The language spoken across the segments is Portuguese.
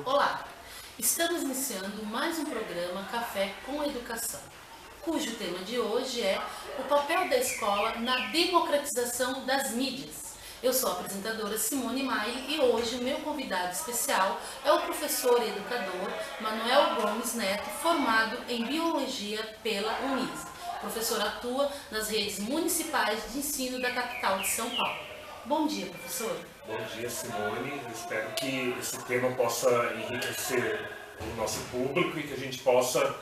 Olá, estamos iniciando mais um programa Café com Educação, cujo tema de hoje é o papel da escola na democratização das mídias. Eu sou a apresentadora Simone Maia e hoje o meu convidado especial é o professor e educador Manuel Gomes Neto, formado em Biologia pela Unise. O professor atua nas redes municipais de ensino da capital de São Paulo. Bom dia, professor. Bom dia, Simone. Eu espero que esse tema possa enriquecer o nosso público e que a gente possa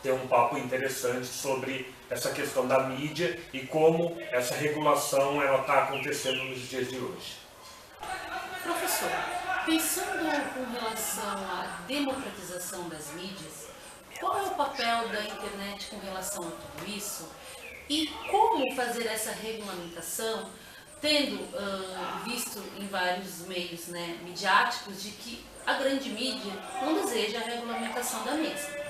ter um papo interessante sobre essa questão da mídia e como essa regulação está acontecendo nos dias de hoje. Professor, pensando com relação à democratização das mídias, qual é o papel da internet com relação a tudo isso e como fazer essa regulamentação, tendo visto em vários meios midiáticos de que a grande mídia não deseja a regulamentação da mesma?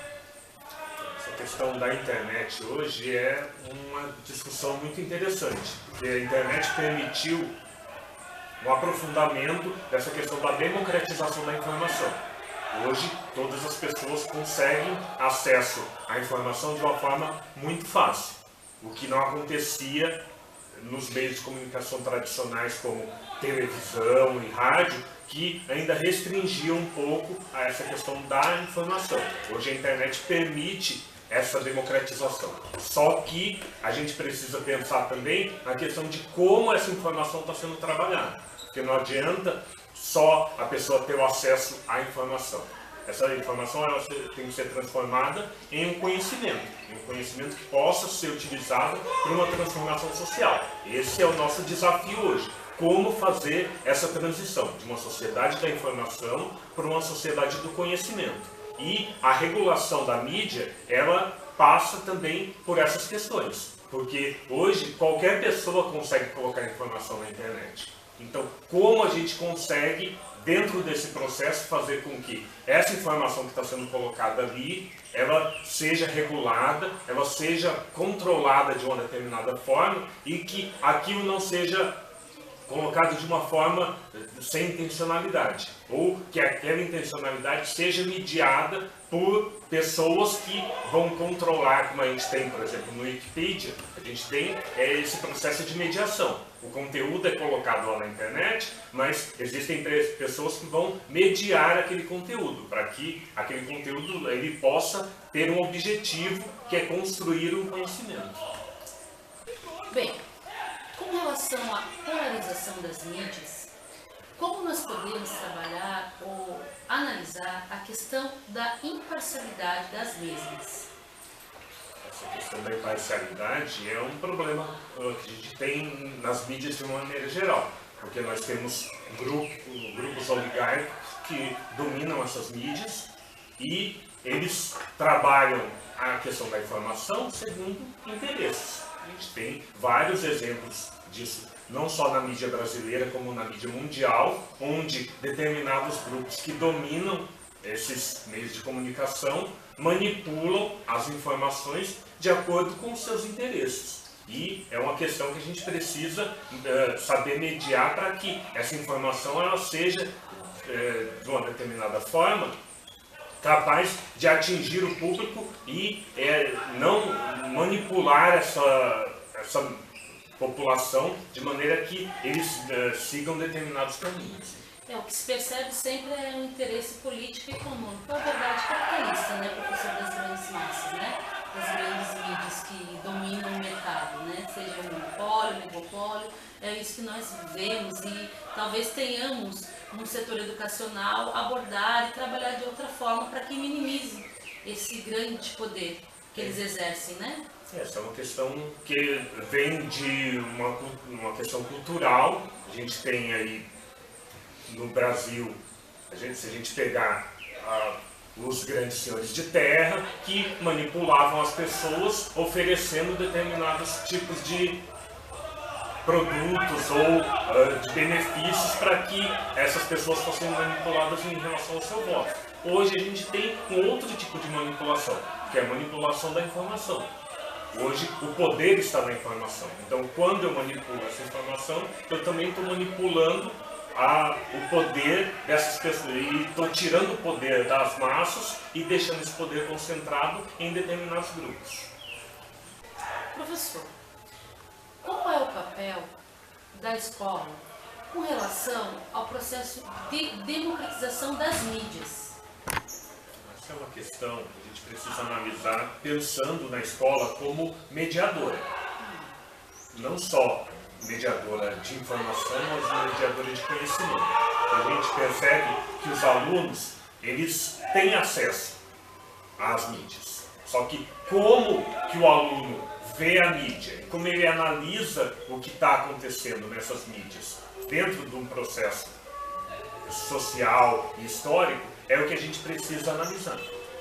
A questão da internet hoje é uma discussão muito interessante, porque a internet permitiu um aprofundamento dessa questão da democratização da informação. Hoje, todas as pessoas conseguem acesso à informação de uma forma muito fácil, o que não acontecia nos meios de comunicação tradicionais como televisão e rádio, que ainda restringiam um pouco a essa questão da informação. Hoje a internet permite essa democratização. Só que a gente precisa pensar também na questão de como essa informação está sendo trabalhada. Porque não adianta só a pessoa ter o acesso à informação. Essa informação ela tem que ser transformada em um conhecimento que possa ser utilizado para uma transformação social. Esse é o nosso desafio hoje. Como fazer essa transição de uma sociedade da informação para uma sociedade do conhecimento. E a regulação da mídia, ela passa também por essas questões. Porque hoje qualquer pessoa consegue colocar informação na internet. Então, como a gente consegue, dentro desse processo, fazer com que essa informação que está sendo colocada ali, ela seja regulada, ela seja controlada de uma determinada forma e que aquilo não seja colocado de uma forma sem intencionalidade, ou que aquela intencionalidade seja mediada por pessoas que vão controlar, como a gente tem, por exemplo, no Wikipedia, a gente tem esse processo de mediação. O conteúdo é colocado lá na internet, mas existem pessoas que vão mediar aquele conteúdo, para que aquele conteúdo ele possa ter um objetivo, que é construir um conhecimento. Bem, com relação à polarização das mídias, como nós podemos trabalhar ou analisar a questão da imparcialidade das mesmas? Essa questão da imparcialidade é um problema que a gente tem nas mídias de uma maneira geral, porque nós temos grupos oligárquicos que dominam essas mídias e eles trabalham a questão da informação segundo interesses. A gente tem vários exemplos disso, não só na mídia brasileira, como na mídia mundial, onde determinados grupos que dominam esses meios de comunicação manipulam as informações de acordo com os seus interesses. E é uma questão que a gente precisa saber mediar para que essa informação ela seja, de uma determinada forma, capaz de atingir o público e não manipular essa população de maneira que eles sigam determinados caminhos. O que se percebe sempre é um interesse político e econômico, a verdade capitalista, professor, das grandes massas, das grandes mídias que dominam o mercado, seja o monopólio, o oligopólio, é isso que nós vemos e talvez tenhamos no setor educacional abordar e trabalhar de outra forma para que minimize esse grande poder que eles exercem, Essa é uma questão que vem de uma questão cultural. A gente tem aí no Brasil, se a gente pegar os grandes senhores de terra que manipulavam as pessoas oferecendo determinados tipos de produtos ou de benefícios para que essas pessoas fossem manipuladas em relação ao seu voto. Hoje a gente tem um outro tipo de manipulação, que é a manipulação da informação. Hoje, o poder está na informação. Então, quando eu manipulo essa informação, eu também estou manipulando o poder dessas pessoas. E estou tirando o poder das massas e deixando esse poder concentrado em determinados grupos. Professor, qual é o papel da escola com relação ao processo de democratização das mídias? Essa é uma questão que a gente precisa analisar pensando na escola como mediadora. Não só mediadora de informação, mas mediadora de conhecimento. A gente percebe que os alunos, eles têm acesso às mídias. Só que como que o aluno vê a mídia, como ele analisa o que está acontecendo nessas mídias dentro de um processo social e histórico, é o que a gente precisa analisar.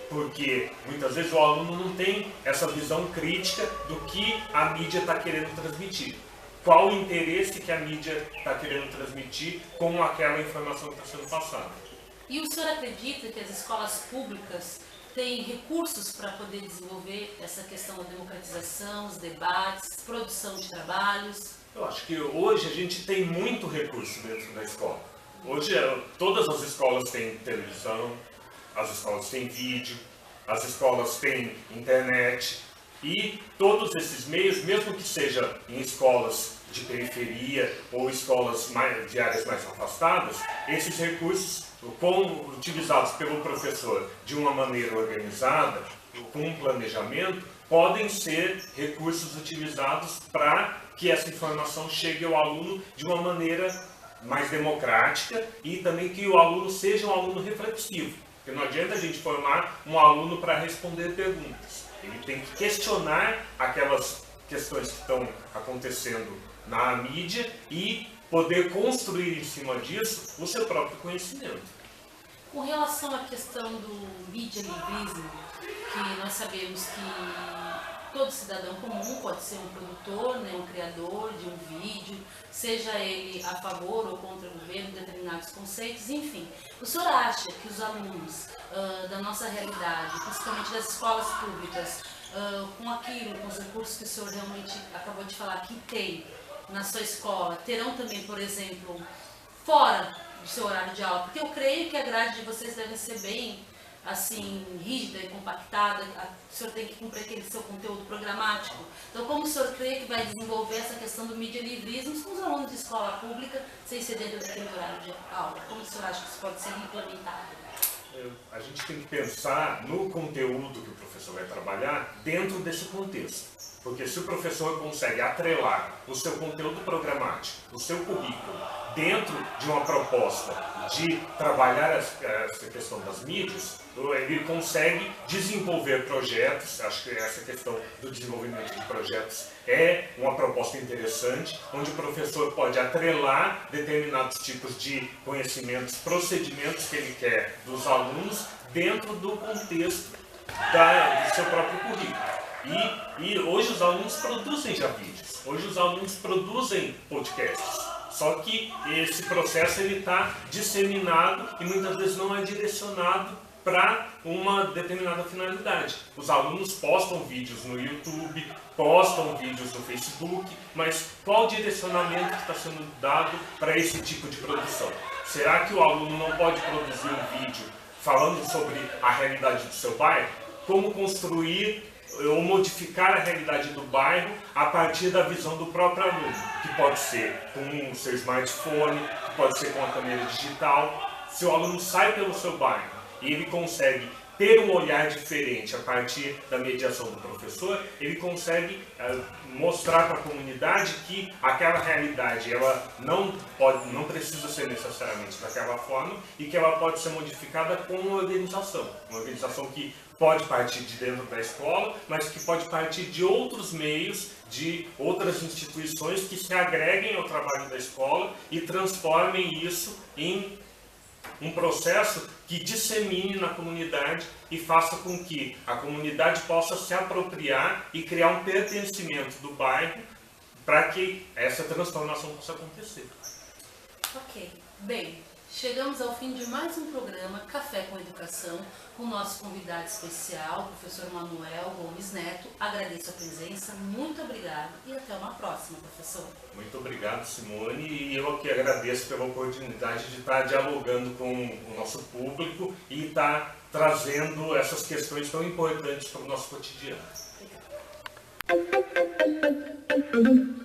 Porque muitas vezes o aluno não tem essa visão crítica do que a mídia está querendo transmitir. Qual o interesse que a mídia está querendo transmitir com aquela informação que está sendo passada. E o senhor acredita que as escolas públicas têm recursos para poder desenvolver essa questão da democratização, os debates, produção de trabalhos? Eu acho que hoje a gente tem muito recurso dentro da escola. Hoje todas as escolas têm televisão, as escolas têm vídeo, as escolas têm internet e todos esses meios, mesmo que seja em escolas de periferia ou escolas de áreas mais afastadas, esses recursos, utilizados pelo professor de uma maneira organizada, com um planejamento, podem ser recursos utilizados para que essa informação chegue ao aluno de uma maneira mais democrática e também que o aluno seja um aluno reflexivo. Porque não adianta a gente formar um aluno para responder perguntas. Ele tem que questionar aquelas questões que estão acontecendo na mídia e poder construir em cima disso o seu próprio conhecimento. Com relação à questão do mídia-livrismo, que nós sabemos que todo cidadão comum pode ser um produtor, né, um criador de um vídeo, seja ele a favor ou contra o governo, determinados conceitos, enfim. O senhor acha que os alunos da nossa realidade, principalmente das escolas públicas, com os recursos que o senhor realmente acabou de falar que tem na sua escola, terão também, por exemplo, fora do seu horário de aula? Porque eu creio que a grade de vocês deve ser bem assim, rígida e compactada, o senhor tem que cumprir aquele seu conteúdo programático. Então, como o senhor crê que vai desenvolver essa questão do mídia-livrismo com os alunos de escola pública, sem ser dentro daquele horário de aula? Como o senhor acha que isso pode ser implementado? A gente tem que pensar no conteúdo que o professor vai trabalhar dentro desse contexto. Porque se o professor consegue atrelar o seu conteúdo programático, o seu currículo, dentro de uma proposta de trabalhar essa questão das mídias, ele consegue desenvolver projetos. Acho que essa questão do desenvolvimento de projetos é uma proposta interessante, onde o professor pode atrelar determinados tipos de conhecimentos, procedimentos que ele quer dos alunos dentro do contexto do seu próprio currículo. E hoje os alunos produzem já vídeos, hoje os alunos produzem podcasts, só que esse processo está disseminado e muitas vezes não é direcionado para uma determinada finalidade. Os alunos postam vídeos no YouTube, postam vídeos no Facebook, mas qual o direcionamento que está sendo dado para esse tipo de produção? Será que o aluno não pode produzir um vídeo falando sobre a realidade do seu bairro? Como construir ou modificar a realidade do bairro a partir da visão do próprio aluno, que pode ser com o seu smartphone, que pode ser com a câmera digital. Se o aluno sai pelo seu bairro e ele consegue ter um olhar diferente a partir da mediação do professor, ele consegue mostrar para a comunidade que aquela realidade ela não precisa ser necessariamente daquela forma e que ela pode ser modificada com uma organização que pode partir de dentro da escola, mas que pode partir de outros meios, de outras instituições que se agreguem ao trabalho da escola e transformem isso em um processo que dissemine na comunidade e faça com que a comunidade possa se apropriar e criar um pertencimento do bairro para que essa transformação possa acontecer. Ok. Bem, Chegamos ao fim de mais um programa Café com Educação, com o nosso convidado especial, professor Manuel Gomes Neto. Agradeço a presença, muito obrigado e até uma próxima, professor. Muito obrigado, Simone, e eu aqui agradeço pela oportunidade de estar dialogando com o nosso público e estar trazendo essas questões tão importantes para o nosso cotidiano. Obrigada.